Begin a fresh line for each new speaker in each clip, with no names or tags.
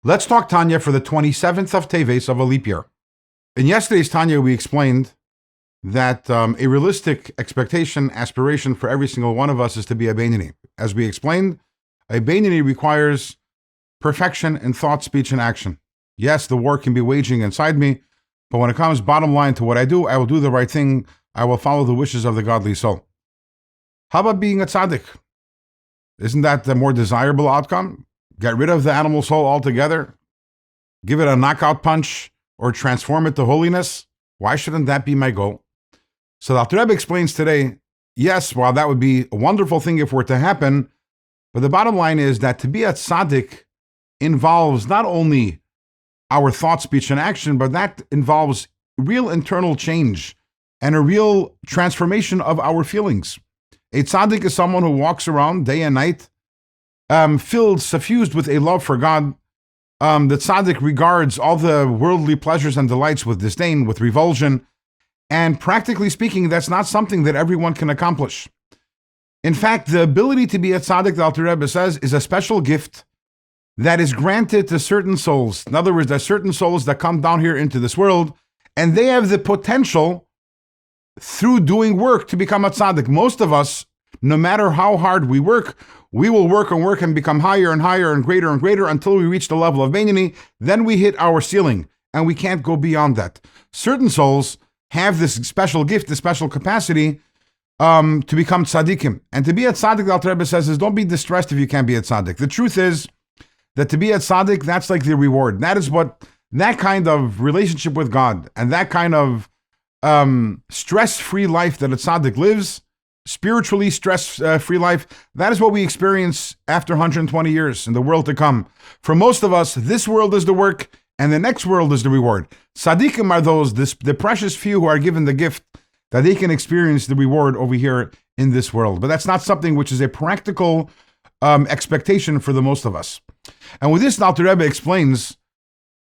Let's talk Tanya for the 27th of Teves of a leap year. In yesterday's Tanya, we explained that a realistic expectation, aspiration for every single one of us is to be a Beinoni. As we explained, a Beinoni requires perfection in thought, speech, and action. Yes, the war can be waging inside me, but when it comes bottom line to what I do, I will do the right thing. I will follow the wishes of the godly soul. How about being a Tzadik? Isn't that the more desirable outcome? Get rid of the animal soul altogether, give it a knockout punch, or transform it to holiness? Why shouldn't that be my goal? So the Alter Rebbe explains today, yes, while that would be a wonderful thing if it were to happen, but the bottom line is that to be a tzaddik involves not only our thought, speech, and action, but that involves real internal change and a real transformation of our feelings. A tzaddik is someone who walks around day and night, filled, suffused with a love for God. The tzaddik regards all the worldly pleasures and delights with disdain, with revulsion, and practically speaking, that's not something that everyone can accomplish. In fact, the ability to be a tzaddik, the Alter Rebbe says, is a special gift that is granted to certain souls. In other words, there are certain souls that come down here into this world, and they have the potential through doing work to become a tzaddik. Most of us, no matter how hard we will work and become higher and higher and greater until we reach the level of Beinoni. Then we hit our ceiling, and we can't go beyond that. Certain souls have this special gift, this special capacity to become tzaddikim. And to be a tzaddik, the Alter Rebbe says, is don't be distressed if you can't be a tzaddik. The truth is that to be a tzaddik, that's like the reward. That is what, that kind of relationship with God and that kind of stress-free life that a tzaddik lives, spiritually stress-free life, that is what we experience after 120 years in the world to come. For most of us, this world is the work and the next world is the reward. Tzaddikim are those, the precious few who are given the gift that they can experience the reward over here in this world. But that's not something which is a practical expectation for the most of us. And with this, the Alter Rebbe explains,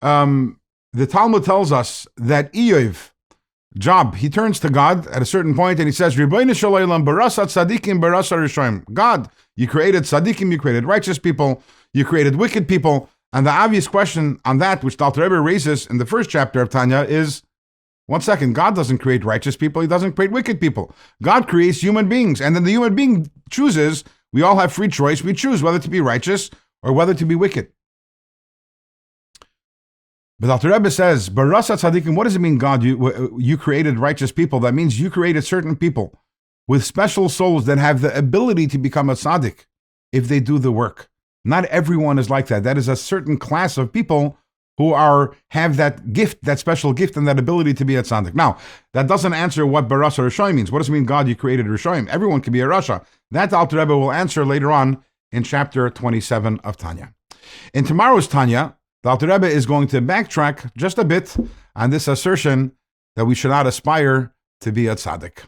the Talmud tells us that Eov, Job, he turns to God at a certain point and he says, God, you created tzaddikim, you created righteous people, you created wicked people. And the obvious question on that, which the Alter Rebbe raises in the first chapter of Tanya, is, one second, God doesn't create righteous people, he doesn't create wicked people. God creates human beings, and then the human being chooses, we all have free choice, we choose whether to be righteous or whether to be wicked. But Alter Rebbe says, Barasa tzaddikim, what does it mean, God, you created righteous people? That means you created certain people with special souls that have the ability to become a tzaddik if they do the work. Not everyone is like that. That is a certain class of people who have that gift, that special gift and that ability to be a tzaddik. Now, that doesn't answer what Barasa Rishoim means. What does it mean, God, you created Rishoim? Everyone can be a Rasha. That Alter Rebbe will answer later on in chapter 27 of Tanya. In tomorrow's Tanya, the Alter Rebbe is going to backtrack just a bit on this assertion that we should not aspire to be a tzaddik.